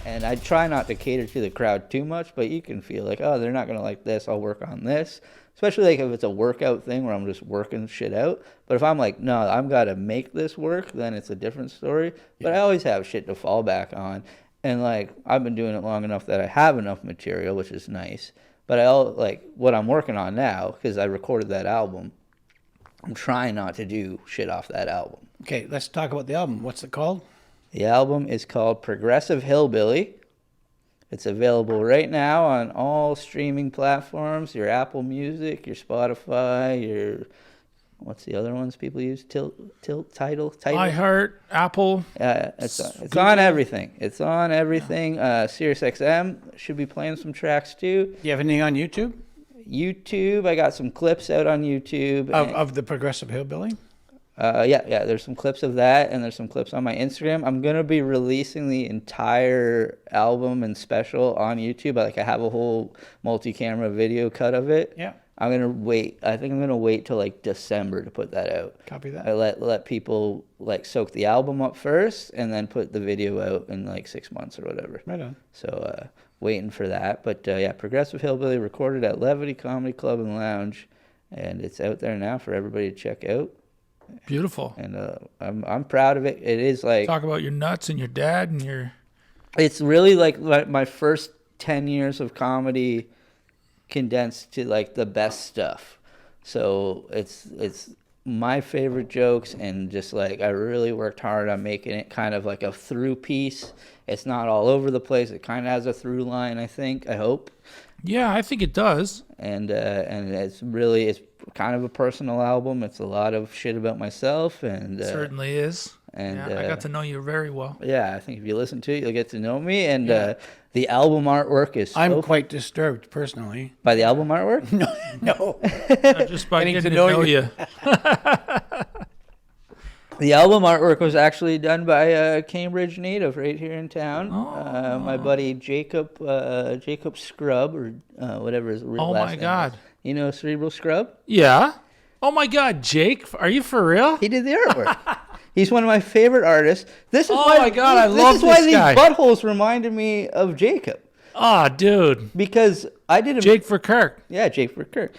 And I try not to cater to the crowd too much, but you can feel like, oh, they're not going to like this. I'll work on this. Especially like if it's a workout thing where I'm just working shit out. But if I'm like, no, I've got to make this work, then it's a different story. But I always have shit to fall back on. And like, I've been doing it long enough that I have enough material, which is nice. But like what I'm working on now, because I recorded that album, I'm trying not to do shit off that album. Okay, let's talk about the album. What's it called? The album is called Progressive Hillbilly. It's available right now on all streaming platforms, your Apple Music, your Spotify, your, what's the other ones people use? Tidal? iHeart, Apple. It's on everything. It's on everything. SiriusXM should be playing some tracks too. Do you have anything on YouTube? YouTube, I got some clips out on YouTube. Of the Progressive Hillbilly? Yeah, there's some clips of that, and there's some clips on my Instagram. I'm going to be releasing the entire album and special on YouTube. Like, I have a whole multi-camera video cut of it. Yeah. I'm going to wait. I think I'm going to wait till, like, December to put that out. Copy that. I let people, like, soak the album up first, and then put the video out in, like, 6 months or whatever. Right on. So, waiting for that. But, yeah, Progressive Hillbilly, recorded at Levity Comedy Club and Lounge, and it's out there now for everybody to check out. Beautiful. And I'm proud of it. It is like, talk about your nuts and your dad and your. It's really like my first 10 years of comedy condensed to like the best stuff. So it's my favorite jokes, and just like I really worked hard on making it kind of like a through piece. It's not all over the place. It kind of has a through line, I hope. Yeah, I think it does. And it's kind of a personal album. It's a lot of shit about myself, and it certainly is. And yeah, I got to know you very well. Yeah, I think if you listen to it, you'll get to know me. And the album artwork is. I'm quite disturbed personally by the album artwork. No, just by getting to know you. The album artwork was actually done by a Cambridge native right here in town. Oh. My buddy Jacob Scrub, or whatever his real last name is. Oh, my God. You know Cerebral Scrub? Yeah. Oh, my God, Jake. Are you for real? He did the artwork. He's one of my favorite artists. This is my God, I love this guy. This is why these buttholes reminded me of Jacob. Oh, dude. Because I did Jake for Kirk. Yeah, Jake for Kirk.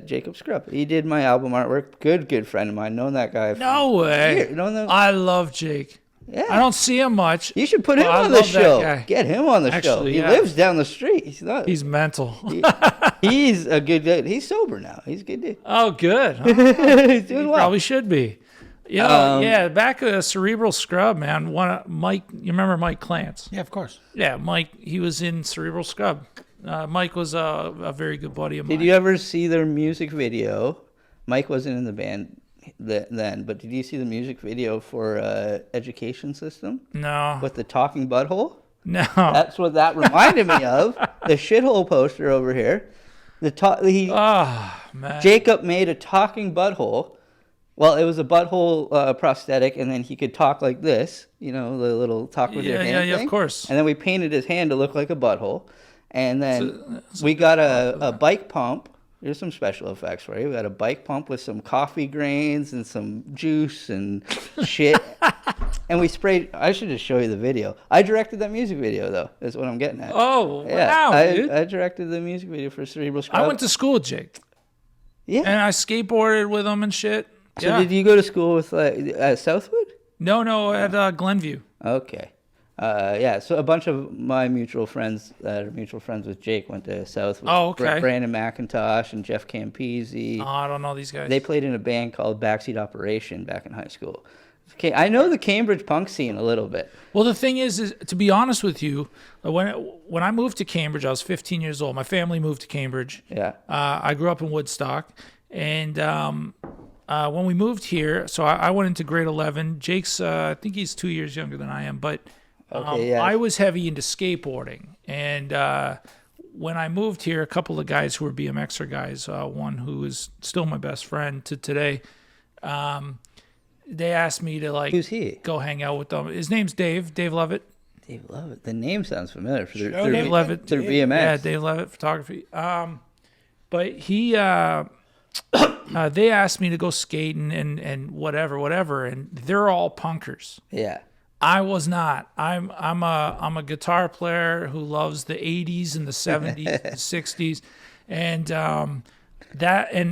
Jacob Scrub. He did my album artwork. Good friend of mine. Known that guy. No way. I love Jake. Yeah. I don't see him much. You should put him on the show. Get him on the show. He lives down the street. He's mental. He's a good dude. He's sober now. He's a good dude. Oh, good. He's doing well. Probably should be. Yeah, back at Cerebral Scrub, man. Mike, you remember Mike Clance? Yeah, of course. Yeah, Mike, he was in Cerebral Scrub. Mike was a very good buddy of mine. Did you ever see their music video? Mike wasn't in the band then, but did you see the music video for Education System? No. With the talking butthole? No. That's what that reminded me of. The shithole poster over here. Man. Jacob made a talking butthole. Well, it was a butthole prosthetic, and then he could talk like this, the little talk with your hand thing. Yeah, of course. And then we painted his hand to look like a butthole. And then we got a bike pump. There's some special effects for you. We got a bike pump with some coffee grains and some juice and shit. And we sprayed. I should just show you the video. I directed that music video, though, is what I'm getting at. Oh, yeah, wow, dude. I directed the music video for Cerebral Scrub. I went to school with Jake. Yeah. And I skateboarded with him and shit. So did you go to school with Southwood? No, at Glenview. Okay. So a bunch of my mutual friends that are mutual friends with Jake went to Southwood. Oh, okay. Brandon McIntosh and Jeff Campese. Oh, I don't know these guys. They played in a band called Backseat Operation back in high school. Okay, I know the Cambridge punk scene a little bit. Well, the thing is to be honest with you, when I moved to Cambridge, I was 15 years old. My family moved to Cambridge. Yeah. I grew up in Woodstock, and when we moved here, so I went into grade 11. Jake's, I think he's 2 years younger than I am, but I was heavy into skateboarding. And when I moved here, a couple of guys who were BMXer guys, one who is still my best friend to today, they asked me to Who's he? Go hang out with them. His name's Dave Levitt. Dave Levitt. The name sounds familiar. Dave Levitt. Through BMX. Yeah, Dave Levitt Photography. But he... they asked me to go skating and whatever, and they're all punkers. Yeah. I was not. I'm a guitar player who loves the 80s and the 70s, the 60s, and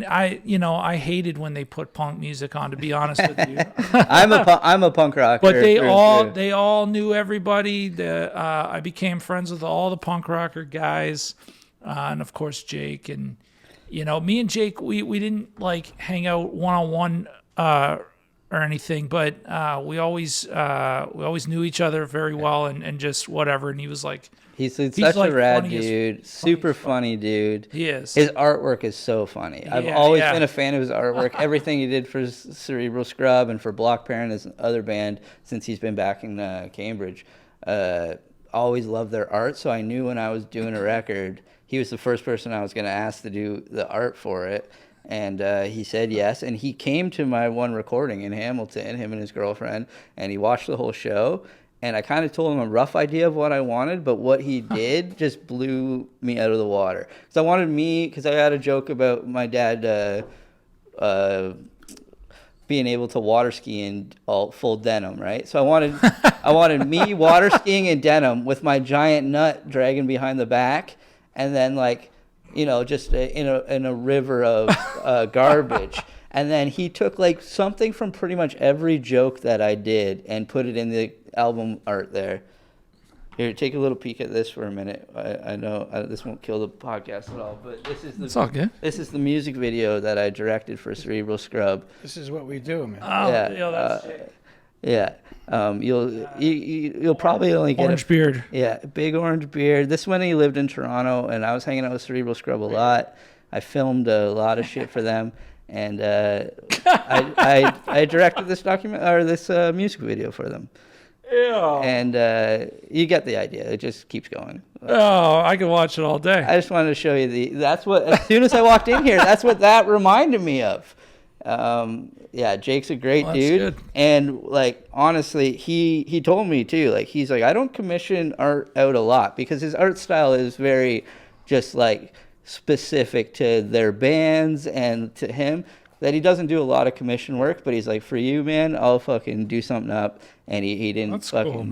I hated when they put punk music on. To be honest with you, I'm a punk rocker. but they all knew everybody. I became friends with all the punk rocker guys, and of course Jake. And me and Jake, we didn't like hang out one on one or anything, but we always knew each other very well, and just whatever. And he was like, he's such a rad dude, super fuck. funny dude. He is. His artwork is so funny. I've always been a fan of his artwork. Everything he did for Cerebral Scrub and for Block Parent, his other band, since he's been back in Cambridge. Always loved their art, so I knew when I was doing a record, he was the first person I was going to ask to do the art for it. And he said yes, and he came to my one recording in Hamilton, him and his girlfriend, and he watched the whole show. And I kind of told him a rough idea of what I wanted, but what he did just blew me out of the water. Because I had a joke about my dad being able to water ski in all full denim, right? So I wanted me water skiing in denim with my giant nut dragging behind the back, and then just in a river of garbage. And then he took like something from pretty much every joke that I did and put it in the album art there. Here, take a little peek at this for a minute. I know this won't kill the podcast at all, but it's all good. This is the music video that I directed for Cerebral Scrub. This is what we do, man. Oh, that's yeah. You'll probably only get orange beard. Yeah, big orange beard. This when he lived in Toronto, and I was hanging out with Cerebral Scrub a lot. I filmed a lot of shit for them, and I directed this music video for them. Yeah. And you get the idea. It just keeps going. Oh, I can watch it all day. I just wanted to show you that's what, as soon as I walked in here, that's what that reminded me of. Jake's a great dude. Good. And honestly, he told me too, he's like, I don't commission art out a lot because his art style is very just specific to their bands and to him, that he doesn't do a lot of commission work, but he's like, for you, man, I'll fucking do something up. And he didn't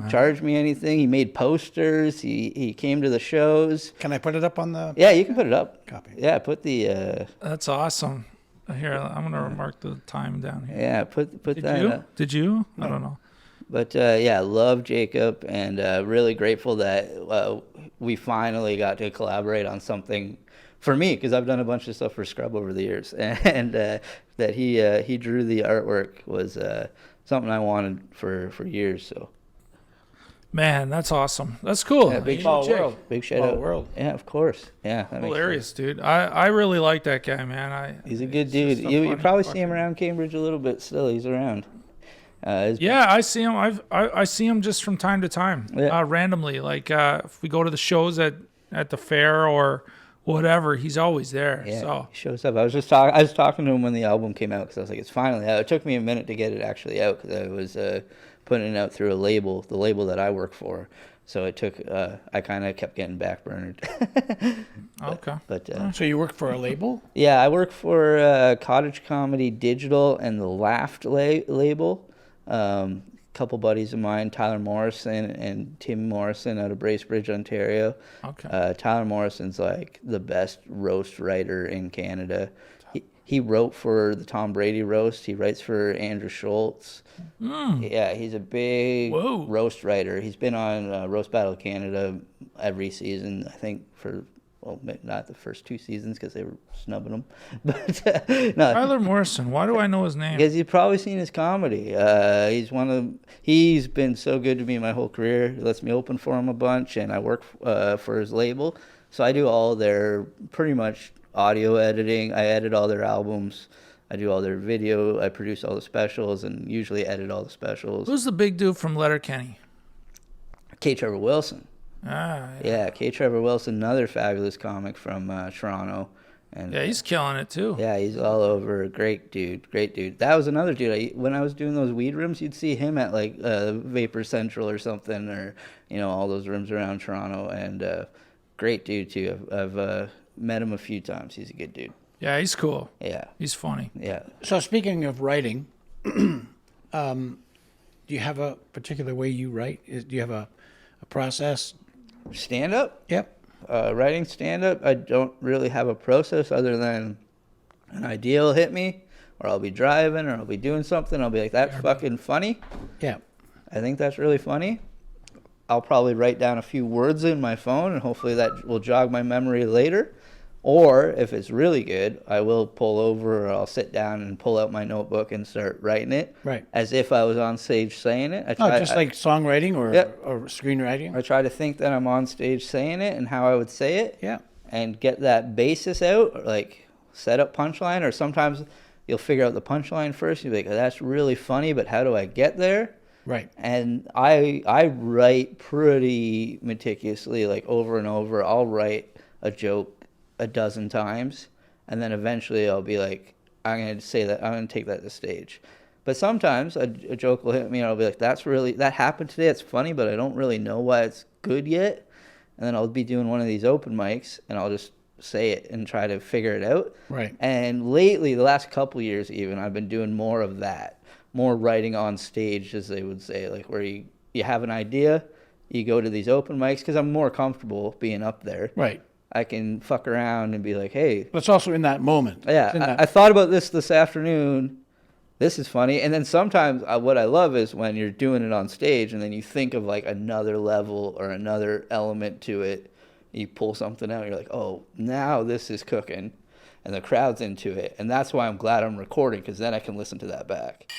charge me anything. He made posters. He came to the shows. Can I put it up on the... Yeah, you can put it up. Copy. Yeah, put the... That's awesome. Here, I'm going to mark the time down here. Yeah, put that up. Did you? No. I don't know. But love Jacob, and really grateful that we finally got to collaborate on something for me, because I've done a bunch of stuff for Scrub over the years, and that he drew the artwork was something I wanted for years. So, man, that's awesome. That's cool. Yeah, big world. Big shout out. World. Yeah, of course. Yeah, that Hilarious, dude. I really like that guy, man. He's a good dude. You probably see him around Cambridge a little bit still. He's around. I see him. I see him just from time to time, randomly. If we go to the shows at the fair or whatever, he's always there. Yeah, so he shows up. I was talking to him when the album came out, because I was like, it's finally out. It took me a minute to get it actually out, because I was putting it out through the label that I work for. So it took. I kind of kept getting backburnered. Okay. So you work for a label? Yeah, I work for Cottage Comedy Digital and the Laughed label. Couple buddies of mine, Tyler Morrison and Tim Morrison out of Bracebridge, Ontario. Okay. Tyler Morrison's the best roast writer in Canada. He wrote for the Tom Brady roast. He writes for Andrew Schultz. Yeah, he's a big roast writer. He's been on Roast Battle Canada every season, I think, for... Well, not the first 2 seasons because they were snubbing him. But no. Tyler Morrison. Why do I know his name? Because you've probably seen his comedy. He's been so good to me my whole career. He lets me open for him a bunch, and I work for his label. So I do all their pretty much audio editing. I edit all their albums. I do all their video. I produce all the specials and usually edit all the specials. Who's the big dude from Letterkenny? K. Trevor Wilson. Yeah, K. Trevor Wilson, another fabulous comic from Toronto. And yeah, he's killing it too. Yeah, he's all over. Great dude. That was another dude. When I was doing those weed rooms, you'd see him at Vapor Central or something, or all those rooms around Toronto. And great dude too. I've met him a few times. He's a good dude. Yeah, he's cool. Yeah, he's funny. Yeah. So speaking of writing, do Do you have a particular way you write? Do you have a process? Stand up? Yep. Writing stand up, I don't really have a process other than an idea will hit me, or I'll be driving, or I'll be doing something. I'll be like, that's fucking funny. Yeah. I think that's really funny. I'll probably write down a few words in my phone, and hopefully that will jog my memory later. Or if it's really good, I will pull over, or I'll sit down and pull out my notebook and start writing it. Right. As if I was on stage saying it. Like songwriting or screenwriting? I try to think that I'm on stage saying it and how I would say it. Yeah. And get that basis out, like set up punchline. Or sometimes you'll figure out the punchline first. You'll be like, oh, that's really funny, but how do I get there? Right. And I write pretty meticulously, like over and over. I'll write a joke a dozen times, and then eventually I'll be like, I'm going to say that, I'm going to take that to stage. But sometimes a joke will hit me, and I'll be like, that happened today, it's funny, but I don't really know why it's good yet. And then I'll be doing one of these open mics, and I'll just say it and try to figure it out. Right. And lately, the last couple years even, I've been doing more of that, more writing on stage, as they would say, like where you have an idea, you go to these open mics, because I'm more comfortable being up there. Right. I can fuck around and be like, hey. But it's also in that moment. Yeah, I thought about this afternoon. This is funny. And then sometimes what I love is when you're doing it on stage and then you think of like another level or another element to it. You pull something out. You're like, oh, now this is cooking. And the crowd's into it. And that's why I'm glad I'm recording, because then I can listen to that back.